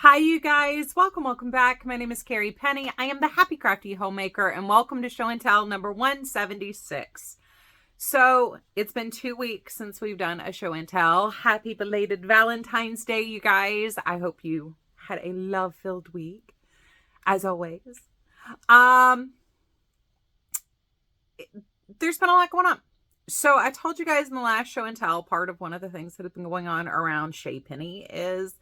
Hi you guys, welcome back. My name is Carrie Penny. I am the Happy Crafty Homemaker and welcome to Show and Tell number 176. So it's been 2 weeks since we've done a show and tell. Happy belated Valentine's Day, you guys. I hope you had a love-filled week, as always. There's been a lot going on. So I told you guys in the last show and tell, part of one of the things that have been going on around Shawl Penny is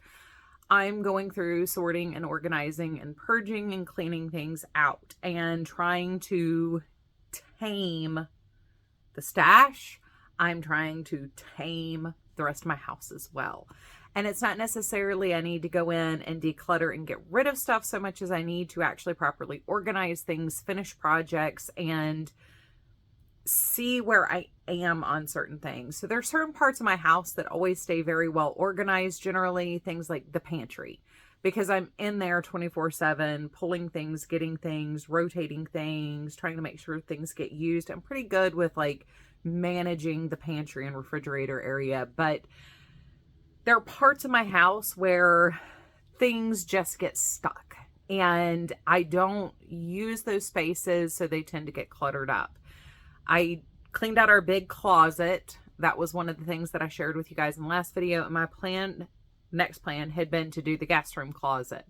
I'm going through sorting and organizing and purging and cleaning things out and trying to tame the stash. I'm trying to tame the rest of my house as well. And it's not necessarily I need to go in and declutter and get rid of stuff so much as I need to actually properly organize things, finish projects, and see where I am on certain things. So there are certain parts of my house that always stay very well organized, generally things like the pantry, because I'm in there 24/7 pulling things, getting things, rotating things, trying to make sure things get used. I'm pretty good with like managing the pantry and refrigerator area, but there are parts of my house where things just get stuck and I don't use those spaces, so they tend to get cluttered up. I cleaned out our big closet. That was one of the things that I shared with you guys in the last video. And my next plan had been to do the guest room closet.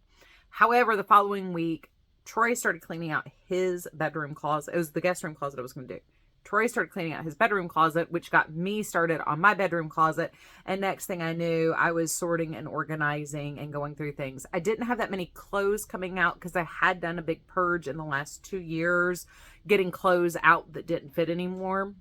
However, the following week, Troy started cleaning out his bedroom closet. It was the guest room closet I was going to do. Troy started cleaning out his bedroom closet, which got me started on my bedroom closet. And next thing I knew, I was sorting and organizing and going through things. I didn't have that many clothes coming out because I had done a big purge in the last 2 years, getting clothes out that didn't fit anymore.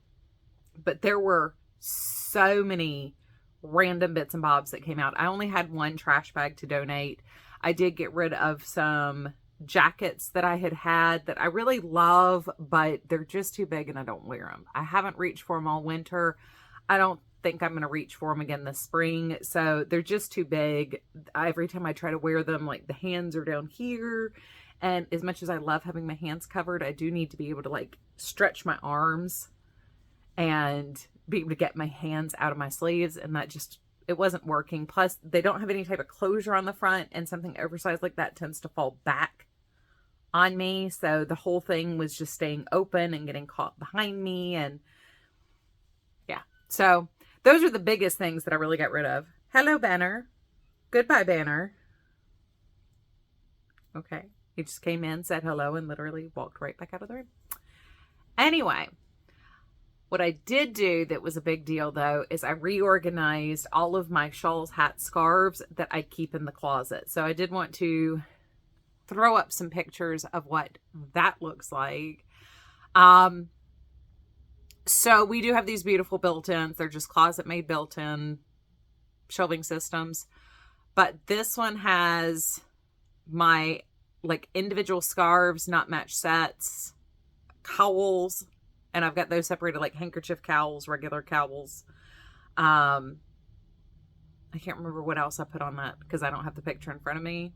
But there were so many random bits and bobs that came out. I only had one trash bag to donate. I did get rid of some jackets that I had that I really love, but they're just too big and I don't wear them. I haven't reached for them all winter. I don't think I'm going to reach for them again this spring. So they're just too big. Every time I try to wear them, like the hands are down here. And as much as I love having my hands covered, I do need to be able to like stretch my arms and be able to get my hands out of my sleeves. And that just, it wasn't working. Plus they don't have any type of closure on the front, and something oversized like that tends to fall back on me. So the whole thing was just staying open and getting caught behind me. And yeah, so those are the biggest things that I really got rid of. Hello, Banner. Goodbye, Banner. Okay. He just came in, said hello, and literally walked right back out of the room. Anyway, what I did do that was a big deal, though, is I reorganized all of my shawls, hats, scarves that I keep in the closet. So I did want to throw up some pictures of what that looks like. So we do have these beautiful built-ins. They're just closet-made built-in shelving systems. But this one has my like individual scarves, not match sets, cowls, and I've got those separated like handkerchief cowls, regular cowls. I can't remember what else I put on that because I don't have the picture in front of me.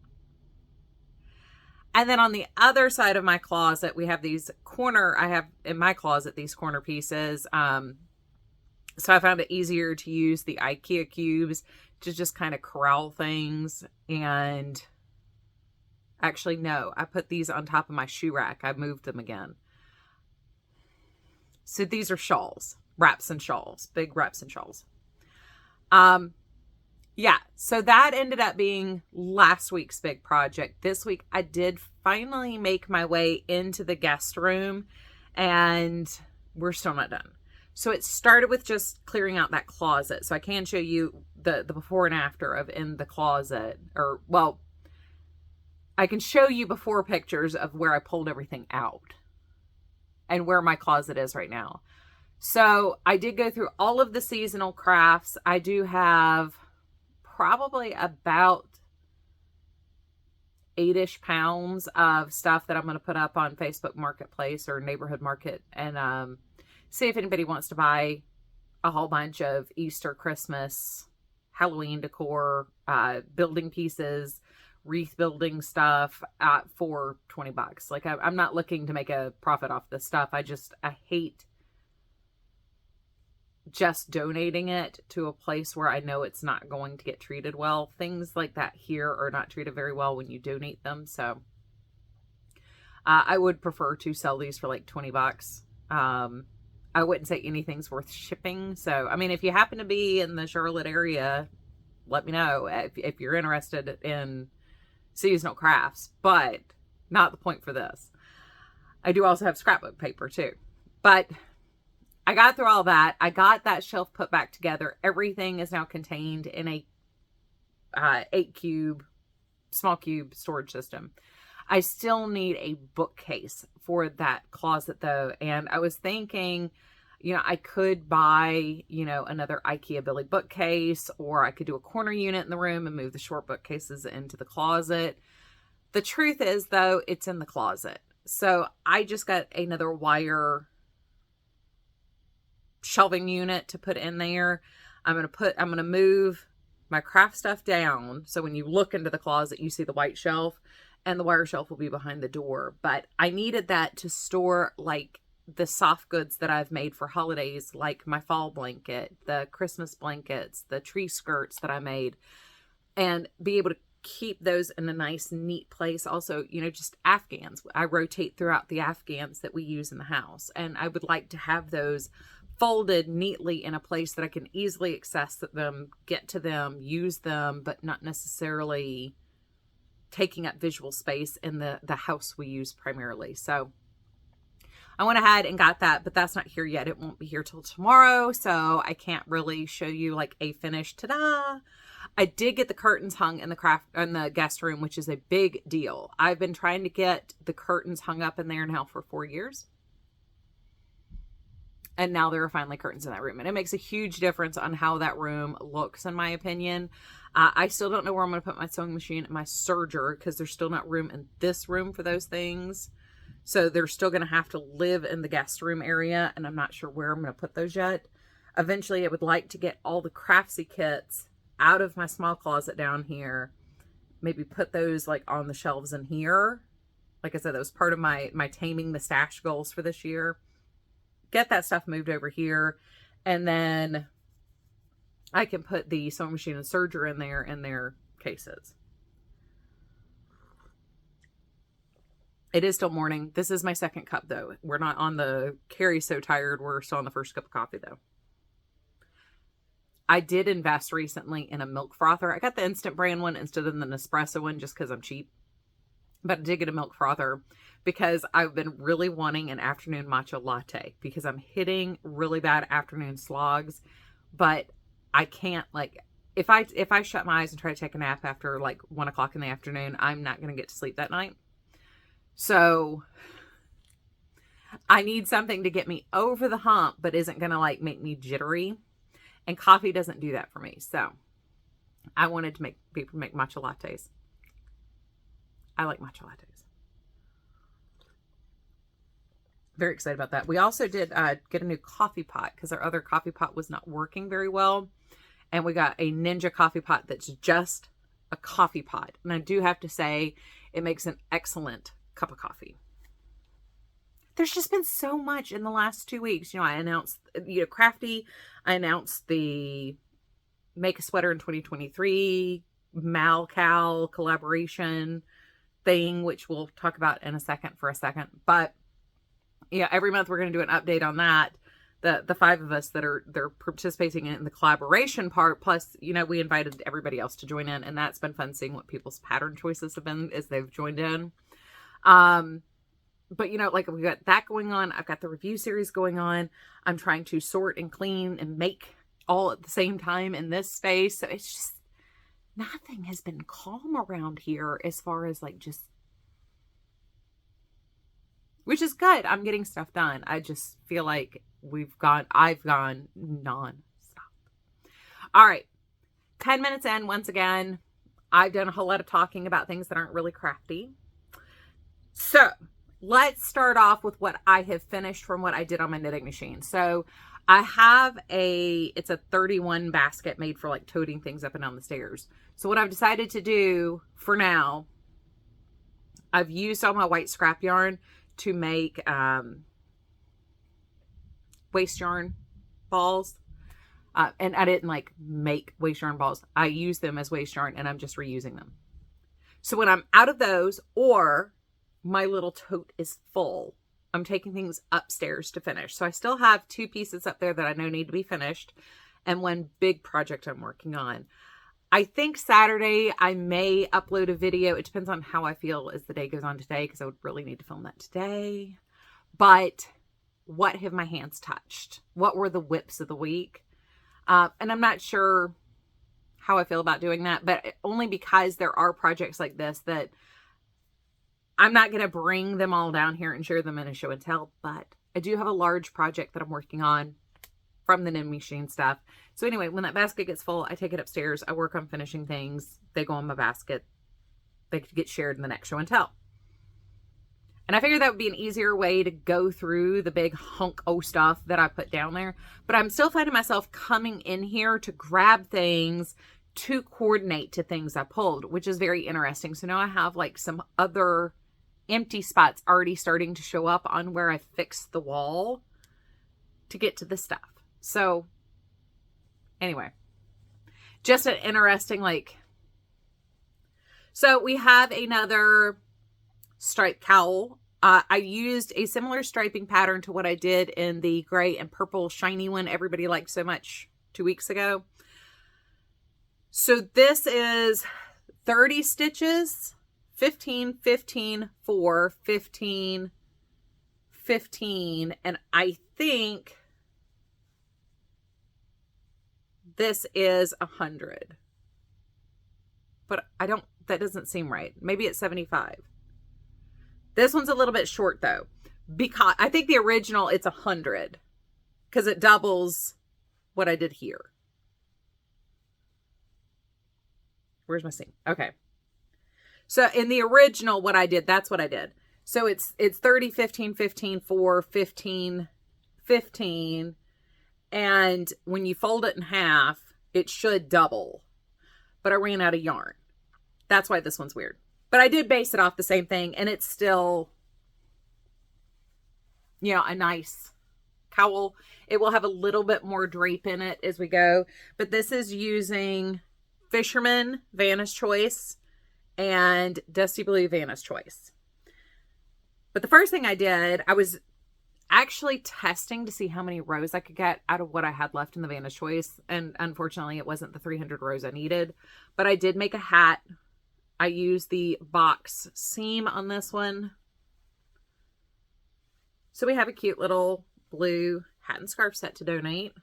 And then on the other side of my closet, we have these I have in my closet, these corner pieces. So I found it easier to use the IKEA cubes to just kind of corral things. And actually, no, I put these on top of my shoe rack. I moved them again. So these are shawls, wraps and shawls, big wraps and shawls. Yeah, so that ended up being last week's big project. This week, I did finally make my way into the guest room, and we're still not done. So it started with just clearing out that closet. So I can show you the before and after of in the closet. Or, well, I can show you before pictures of where I pulled everything out and where my closet is right now. So I did go through all of the seasonal crafts. I do have probably about 8-ish pounds of stuff that I'm going to put up on Facebook Marketplace or Neighborhood Market and see if anybody wants to buy a whole bunch of Easter, Christmas, Halloween decor, building pieces, wreath building stuff for $20. Like I'm not looking to make a profit off this stuff. I hate just donating it to a place where I know it's not going to get treated well. Things like that here are not treated very well when you donate them. So I would prefer to sell these for like 20 bucks. I wouldn't say anything's worth shipping. So, I mean, if you happen to be in the Charlotte area, let me know if you're interested in seasonal crafts, but not the point for this. I do also have scrapbook paper too, but I got through all that. I got that shelf put back together. Everything is now contained in a 8 cube, small cube storage system. I still need a bookcase for that closet though. And I was thinking, you know, I could buy, you know, another IKEA Billy bookcase, or I could do a corner unit in the room and move the short bookcases into the closet. The truth is though, it's in the closet. So I just got another wire shelving unit to put in there. I'm going to move my craft stuff down. So when you look into the closet, you see the white shelf, and the wire shelf will be behind the door. But I needed that to store like the soft goods that I've made for holidays, like my fall blanket, the Christmas blankets, the tree skirts that I made, and be able to keep those in a nice, neat place. Also, you know, just Afghans. I rotate throughout the Afghans that we use in the house, and I would like to have those folded neatly in a place that I can easily access them, get to them, use them, but not necessarily taking up visual space in the house we use primarily. So I went ahead and got that, but that's not here yet. It won't be here till tomorrow, so I can't really show you like a finished ta-da. I did get the curtains hung in the guest room, which is a big deal. I've been trying to get the curtains hung up in there now for 4 years. And now there are finally curtains in that room. And it makes a huge difference on how that room looks, in my opinion. I still don't know where I'm going to put my sewing machine and my serger, because there's still not room in this room for those things. So they're still going to have to live in the guest room area. And I'm not sure where I'm going to put those yet. Eventually, I would like to get all the Craftsy kits out of my small closet down here. Maybe put those like on the shelves in here. Like I said, that was part of my taming the stash goals for this year. Get that stuff moved over here, and then I can put the sewing machine and serger in their cases. It is still morning. This is my second cup though. We're not on the Carrie's so tired. We're still on the first cup of coffee though. I did invest recently in a milk frother. I got the instant brand one instead of the Nespresso one just because I'm cheap. But I did get a milk frother because I've been really wanting an afternoon matcha latte, because I'm hitting really bad afternoon slogs. But I can't, like, if I shut my eyes and try to take a nap after like 1 o'clock in the afternoon, I'm not going to get to sleep that night. So I need something to get me over the hump, but isn't going to like make me jittery. And coffee doesn't do that for me. So I wanted to make people make matcha lattes. I like matcha lattes. Very excited about that. We also did get a new coffee pot because our other coffee pot was not working very well. And we got a Ninja coffee pot that's just a coffee pot. And I do have to say, it makes an excellent cup of coffee. There's just been so much in the last 2 weeks. You know, I announced, you know, Crafty. I announced the Make a Sweater in 2023 Mal-Cal collaboration thing, which we'll talk about in a second. But yeah, every month we're going to do an update on that. The 5 of us they're participating in the collaboration part. Plus, you know, we invited everybody else to join in, and that's been fun seeing what people's pattern choices have been as they've joined in. But you know, like, we've got that going on. I've got the review series going on. I'm trying to sort and clean and make all at the same time in this space. So it's just, nothing has been calm around here as far as like just, which is good. I'm getting stuff done. I just feel like I've gone non-stop. All right. 10 minutes in, once again, I've done a whole lot of talking about things that aren't really crafty. So let's start off with what I have finished from what I did on my knitting machine. So I have it's a 31 basket made for like toting things up and down the stairs. So what I've decided to do for now, I've used all my white scrap yarn to make waste yarn balls. And I didn't like make waste yarn balls. I use them as waste yarn and I'm just reusing them. So when I'm out of those, or my little tote is full, I'm taking things upstairs to finish. So I still have 2 pieces up there that I know need to be finished and one big project I'm working on. I think Saturday I may upload a video. It depends on how I feel as the day goes on today, because I would really need to film that today. But what have my hands touched? What were the WIPs of the week? And I'm not sure how I feel about doing that, but only because there are projects like this that I'm not going to bring them all down here and share them in a show and tell, but I do have a large project that I'm working on from the knitting machine stuff. So anyway, when that basket gets full, I take it upstairs. I work on finishing things. They go in my basket. They get shared in the next show and tell. And I figured that would be an easier way to go through the big hunk of stuff that I put down there. But I'm still finding myself coming in here to grab things to coordinate to things I pulled, which is very interesting. So now I have like some other empty spots already starting to show up on where I fixed the wall to get to the stuff. So anyway, just an interesting, like, so we have another striped cowl. I used a similar striping pattern to what I did in the gray and purple shiny one everybody liked so much 2 weeks ago. So this is 30 stitches, 15, 15, 4, 15, 15, and I think this is 100. But I don't, that doesn't seem right. Maybe it's 75. This one's a little bit short though, because I think the original it's 100 because it doubles what I did here. Where's my seam? Okay. So in the original, what I did, that's what I did. So it's 30, 15, 15, 4, 15, 15. And when you fold it in half, it should double. But I ran out of yarn. That's why this one's weird. But I did base it off the same thing, and it's still, you know, a nice cowl. It will have a little bit more drape in it as we go. But this is using Fisherman Vanna's Choice and Dusty Blue Vanna's Choice. But the first thing I did, I was actually testing to see how many rows I could get out of what I had left in the Vanna's Choice. And unfortunately, it wasn't the 300 rows I needed. But I did make a hat. I used the box seam on this one. So we have a cute little blue hat and scarf set to donate.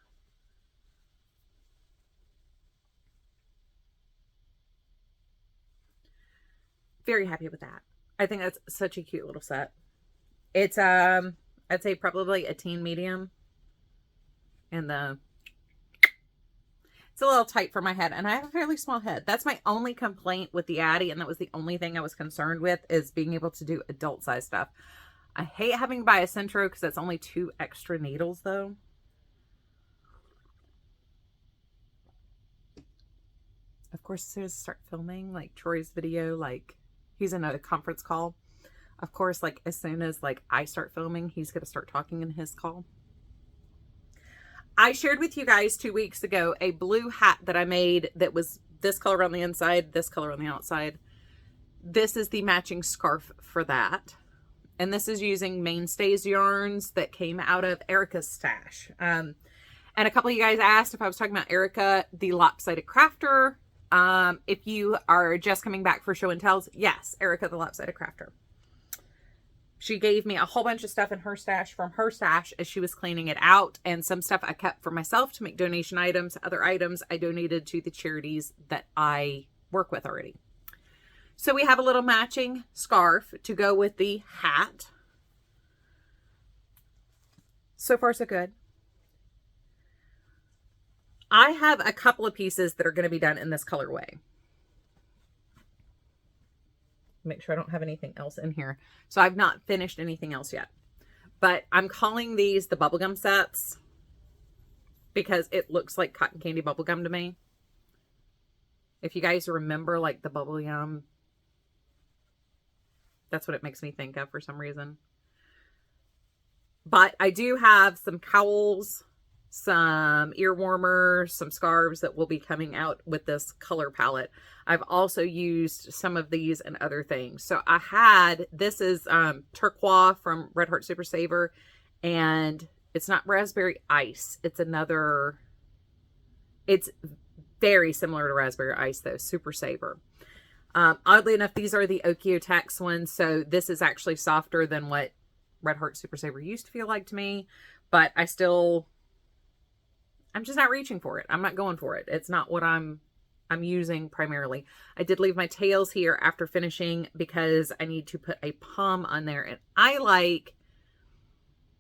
Very happy with that. I think that's such a cute little set. It's, I'd say probably a teen medium. And it's a little tight for my head, and I have a fairly small head. That's my only complaint with the Addy, and that was the only thing I was concerned with, is being able to do adult size stuff. I hate having to buy a Centro because that's only 2 extra needles though. Of course, as soon as I start filming, like Troy's video, like he's in a conference call. Of course, like as soon as like I start filming, he's going to start talking in his call. I shared with you guys 2 weeks ago a blue hat that I made that was this color on the inside, this color on the outside. This is the matching scarf for that. And this is using Mainstays yarns that came out of Erica's stash. And a couple of you guys asked if I was talking about Erica, the lopsided crafter. If you are just coming back for show and tells, yes, Erica, the lopsided crafter. She gave me a whole bunch of stuff in her stash from her stash as she was cleaning it out. And some stuff I kept for myself to make donation items. Other items I donated to the charities that I work with already. So we have a little matching scarf to go with the hat. So far, so good. I have a couple of pieces that are going to be done in this colorway. Make sure I don't have anything else in here. So I've not finished anything else yet. But I'm calling these the bubblegum sets because it looks like cotton candy bubblegum to me. If you guys remember like the bubblegum, that's what it makes me think of for some reason. But I do have some cowls, some ear warmers, some scarves that will be coming out with this color palette. I've also used some of these and other things. So I had, this is Turquoise from Red Heart Super Saver, and it's not raspberry ice. It's another, it's very similar to raspberry ice though, Super Saver. Oddly enough, these are the Okio-Tex ones. So this is actually softer than what Red Heart Super Saver used to feel like to me, but I'm just not reaching for it. I'm not going for it. It's not what I'm using primarily. I did leave my tails here after finishing because I need to put a pom on there, and I like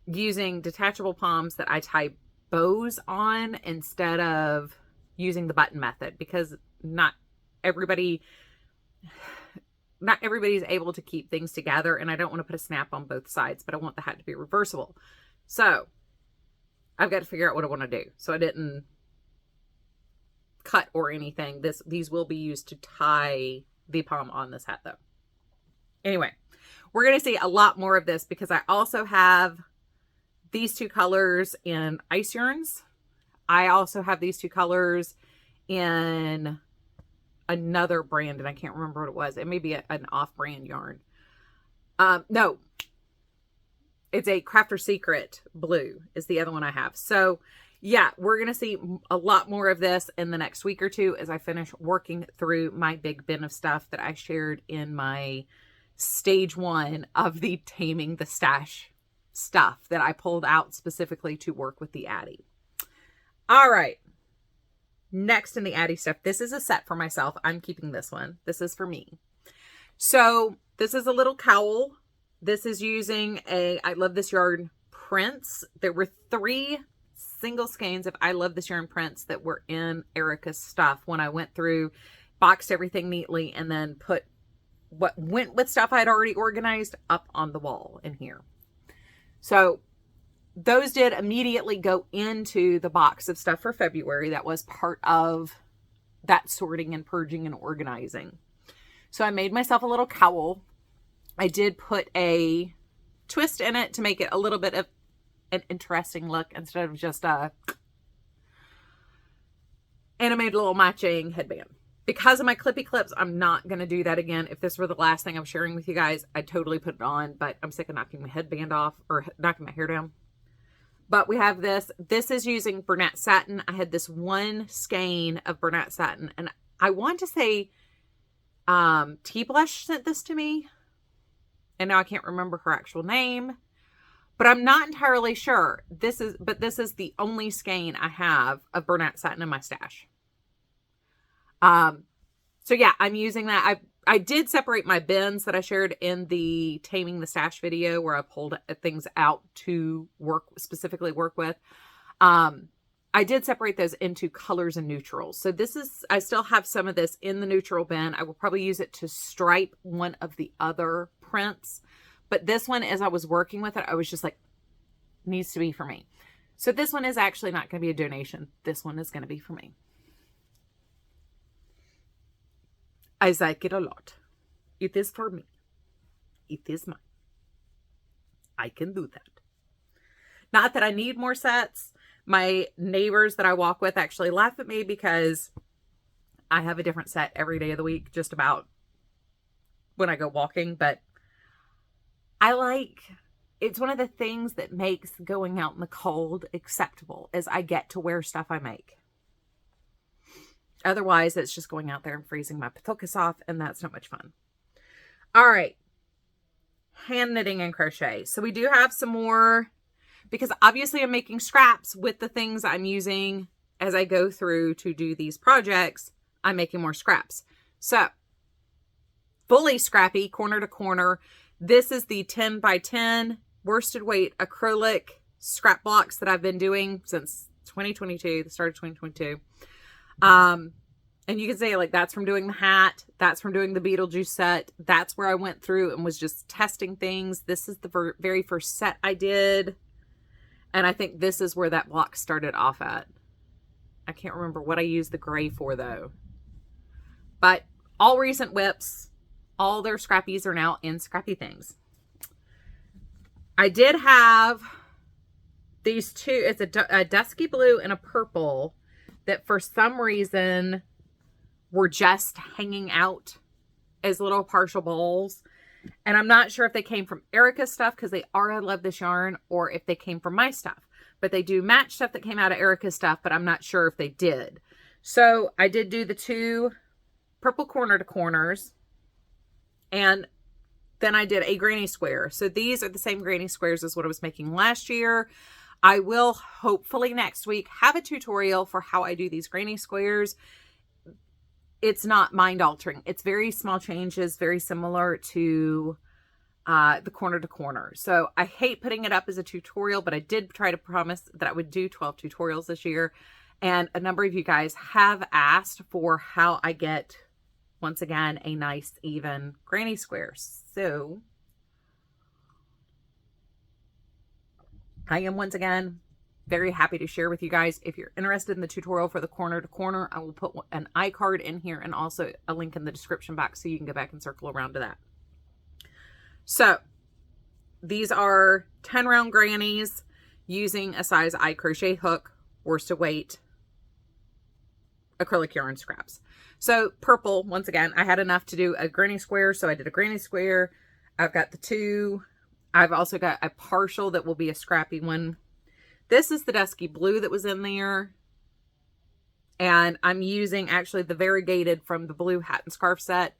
using detachable poms that I tie bows on instead of using the button method, because not everybody's able to keep things together, and I don't want to put a snap on both sides, but I want the hat to be reversible. So I've got to figure out what I want to do. So I didn't cut or anything. These will be used to tie the pom on this hat though. Anyway, we're going to see a lot more of this because I also have these two colors in ice yarns. I also have these two colors in another brand, and I can't remember what it was. It may be an off-brand yarn. No, it's a Crafter Secret blue is the other one I have. So yeah, we're going to see a lot more of this in the next week or two as I finish working through my big bin of stuff that I shared in my stage 1 of the Taming the Stash stuff that I pulled out specifically to work with the Addy. All right. Next in the Addy stuff, this is a set for myself. I'm keeping this one. This is for me. So this is a little cowl. This is using I Love This Yarn prints. There were 3 single skeins of I Love This Yarn prints that were in Erica's stuff when I went through, boxed everything neatly, and then put what went with stuff I had already organized up on the wall in here. So those did immediately go into the box of stuff for February. That was part of that sorting and purging and organizing. So I made myself a little cowl. I did put a twist in it to make it a little bit of an interesting look instead of just and I made a little matching headband. Because of my clippy clips, I'm not going to do that again. If this were the last thing I'm sharing with you guys, I'd totally put it on, but I'm sick of knocking my headband off or knocking my hair down. But we have this. This is using Bernat Satin. I had this one skein of Bernat Satin, and I want to say Tea Blush sent this to me. And now I can't remember her actual name, but I'm not entirely sure. This is the only skein I have of Bernat Satin in my stash. So yeah, I'm using that. I did separate my bins that I shared in the Taming the Stash video where I pulled things out to specifically work with. I did separate those into colors and neutrals. So I still have some of this in the neutral bin. I will probably use it to stripe one of the other prints. But this one, as I was working with it, I was just like, needs to be for me. So this one is actually not going to be a donation. This one is going to be for me. I like it a lot. It is for me. It is mine. I can do that. Not that I need more sets. My neighbors that I walk with actually laugh at me because I have a different set every day of the week, just about when I go walking. But it's one of the things that makes going out in the cold acceptable is I get to wear stuff I make. Otherwise, it's just going out there and freezing my patokas off, and that's not much fun. All right. Hand knitting and crochet. So we do have some more, because obviously I'm making scraps with the things I'm using as I go through to do these projects. I'm making more scraps. So, fully scrappy, corner to corner. This is the 10 by 10 worsted weight acrylic scrap blocks that I've been doing since 2022, the start of 2022. And you can say like, that's from doing the hat. That's from doing the Beetlejuice set. That's where I went through and was just testing things. This is the very first set I did. And I think this is where that block started off at. I can't remember what I used the gray for though. But all recent WIPs, all their scrappies are now in Scrappy Things. I did have these two, it's a dusky blue and a purple that for some reason were just hanging out as little partial balls. And I'm not sure if they came from Erica's stuff because they already love this yarn, or if they came from my stuff. But they do match stuff that came out of Erica's stuff, but I'm not sure if they did. So I did do the two purple corner to corners, and then I did a granny square. So these are the same granny squares as what I was making last year. I will hopefully next week have a tutorial for how I do these granny squares. It's not mind altering. It's very small changes, very similar to the corner to corner. So I hate putting it up as a tutorial, but I did try to promise that I would do 12 tutorials this year. And a number of you guys have asked for how I get, once again, a nice even granny square. So I am once again very happy to share with you guys. If you're interested in the tutorial for the corner to corner, I will put an iCard in here and also a link in the description box so you can go back and circle around to that. So these are 10 round grannies using a size I crochet hook, worsted weight, acrylic yarn scraps. So purple, once again, I had enough to do a granny square, so I did a granny square. I've got the two. I've also got a partial that will be a scrappy one. This is the dusky blue that was in there. And I'm using actually the variegated from the blue hat and scarf set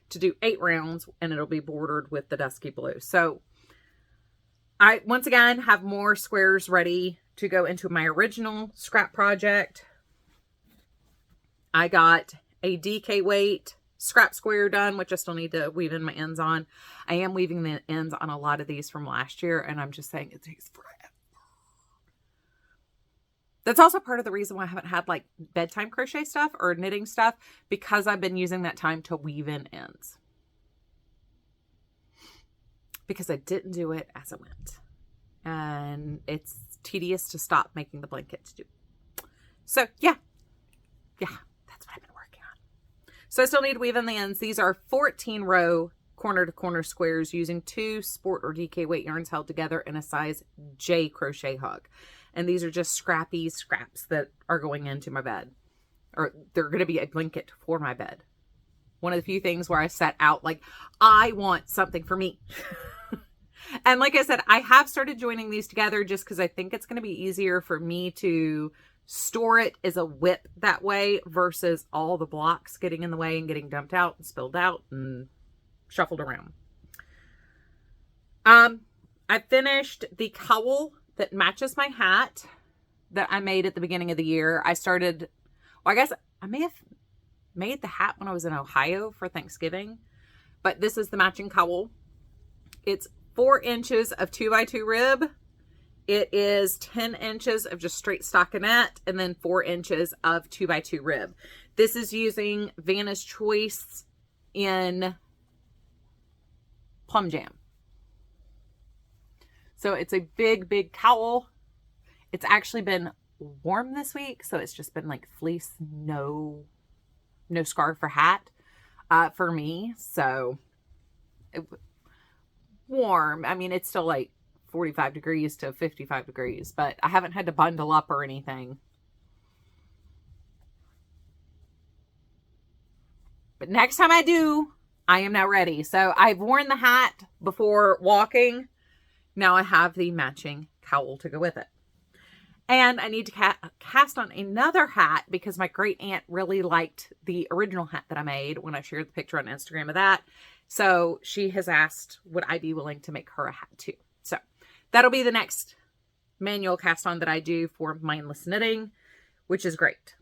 to do 8 rounds, and it'll be bordered with the dusky blue. So I, once again, have more squares ready to go into my original scrap project. I got a DK weight scrap square done, which I still need to weave in my ends on. I am weaving the ends on a lot of these from last year, and I'm just saying it takes forever. That's also part of the reason why I haven't had like bedtime crochet stuff or knitting stuff, because I've been using that time to weave in ends. Because I didn't do it as I went. And it's tedious to stop making the blanket to do. So yeah, that's what I've been working on. So I still need to weave in the ends. These are 14 row corner to corner squares using 2 sport or DK weight yarns held together in a size J crochet hook. And these are just scrappy scraps that are going into my bed. Or they're going to be a blanket for my bed. One of the few things where I set out like, I want something for me. And like I said, I have started joining these together just because I think it's going to be easier for me to store it as a WIP that way versus all the blocks getting in the way and getting dumped out and spilled out and shuffled around. I finished the cowl that matches my hat that I made at the beginning of the year. I started, well, I guess I may have made the hat when I was in Ohio for Thanksgiving, but this is the matching cowl. It's 4 inches of 2x2 rib. It is 10 inches of just straight stockinette, and then 4 inches of 2x2 rib. This is using Vanna's Choice in Plum Jam. So it's a big, big cowl. It's actually been warm this week, so it's just been like fleece, no scarf or hat for me. So warm. I mean, it's still like 45 degrees to 55 degrees, but I haven't had to bundle up or anything. But next time I do, I am now ready. So I've worn the hat before walking. Now I have the matching cowl to go with it. And I need to cast on another hat because my great aunt really liked the original hat that I made when I shared the picture on Instagram of that. So she has asked, would I be willing to make her a hat too? So that'll be the next manual cast on that I do for mindless knitting, which is great.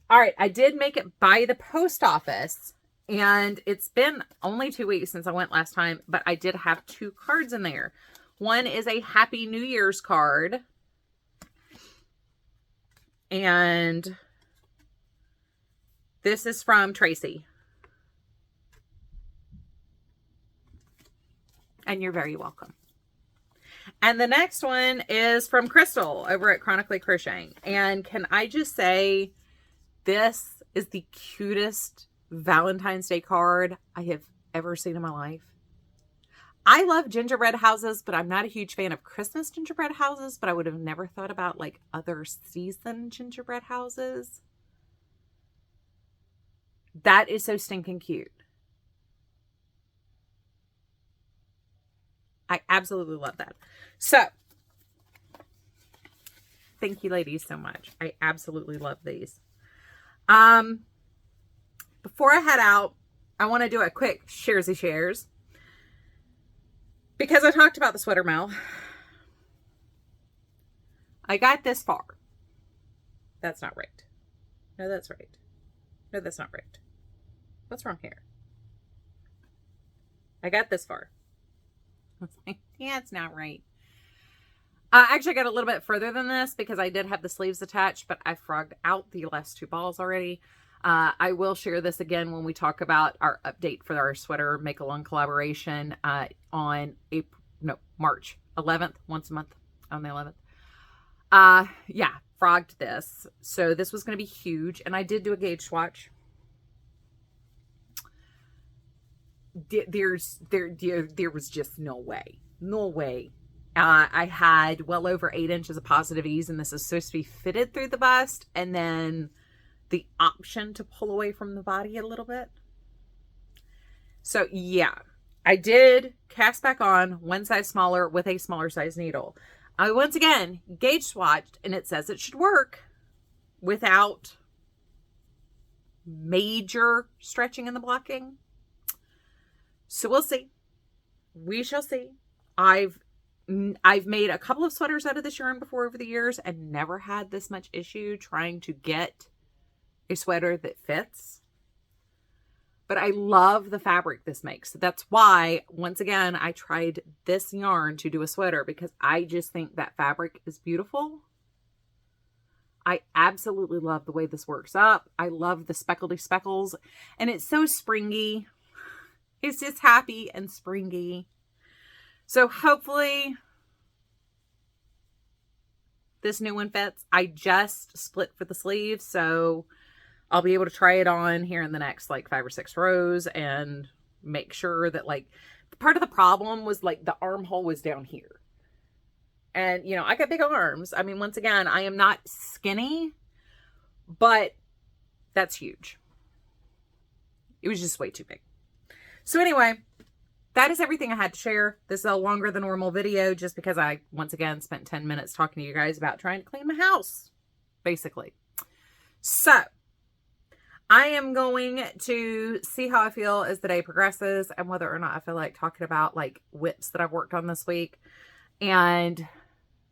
All right, I did make it by the post office, and it's been only 2 weeks since I went last time, but I did have 2 cards in there. One is a Happy New Year's card. And this is from Tracy. And you're very welcome. And the next one is from Crystal over at Chronically Crocheting. And can I just say, this is the cutest Valentine's Day card I have ever seen in my life. I love gingerbread houses, but I'm not a huge fan of Christmas gingerbread houses, but I would have never thought about like other season gingerbread houses. That is so stinking cute. I absolutely love that. So, thank you ladies so much. I absolutely love these. Before I head out, I want to do a quick shares. Because I talked about the sweater mill. I got this far. That's not right. No, that's right. No, that's not right. What's wrong here? I got this far. I was like, yeah, it's not right. Actually, I got a little bit further than this because I did have the sleeves attached, but I frogged out the last 2 balls already. I will share this again when we talk about our update for our sweater make-along collaboration on March 11th, once a month on the 11th. Yeah, frogged this. So this was going to be huge, and I did do a gauge swatch. There was just no way. I had well over 8 inches of positive ease, and this is supposed to be fitted through the bust, and then the option to pull away from the body a little bit. So yeah, I did cast back on 1 size smaller with a smaller size needle. I once again gauge swatched, and it says it should work without major stretching in the blocking. So we'll see. We shall see. I've made a couple of sweaters out of this yarn before over the years and never had this much issue trying to get a sweater that fits. But I love the fabric this makes. That's why, once again, I tried this yarn to do a sweater because I just think that fabric is beautiful. I absolutely love the way this works up. I love the speckledy speckles, and it's so springy. It's just happy and springy. So hopefully this new one fits. I just split for the sleeves, so I'll be able to try it on here in the next like 5 or 6 rows and make sure that, like, part of the problem was like the armhole was down here. And, you know, I got big arms. I mean, once again, I am not skinny, but that's huge. It was just way too big. So anyway, that is everything I had to share. This is a longer than normal video just because I, once again, spent 10 minutes talking to you guys about trying to clean my house, basically. So I am going to see how I feel as the day progresses and whether or not I feel like talking about like WIPs that I've worked on this week. And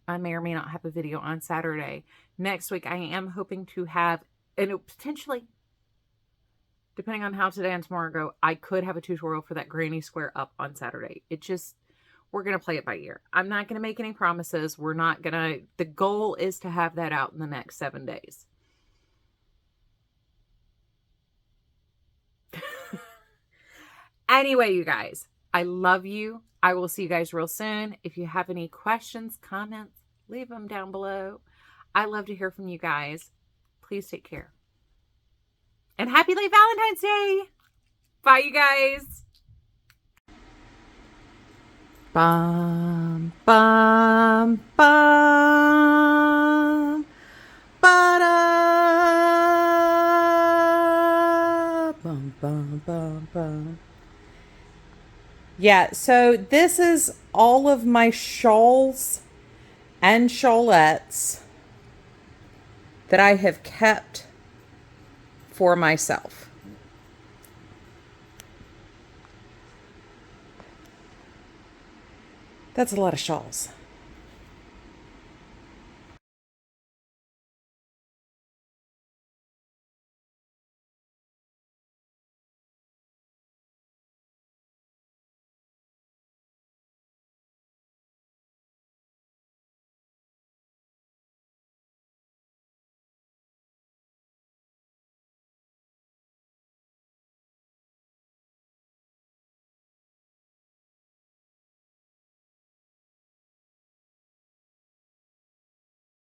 I may or may not have a video on Saturday. Next week, I am hoping to have, and potentially, depending on how today and tomorrow go, I could have a tutorial for that granny square up on Saturday. It just, we're going to play it by ear. I'm not going to make any promises. We're not going to, the goal is to have that out in the next 7 days. Anyway, you guys, I love you. I will see you guys real soon. If you have any questions, comments, leave them down below. I love to hear from you guys. Please take care. And happy late Valentine's Day. Bye, you guys. Bum, bum, bum. Ba-da. Bum, bum, bum, bum. Yeah, so this is all of my shawls and shawlettes that I have kept for myself. That's a lot of shawls.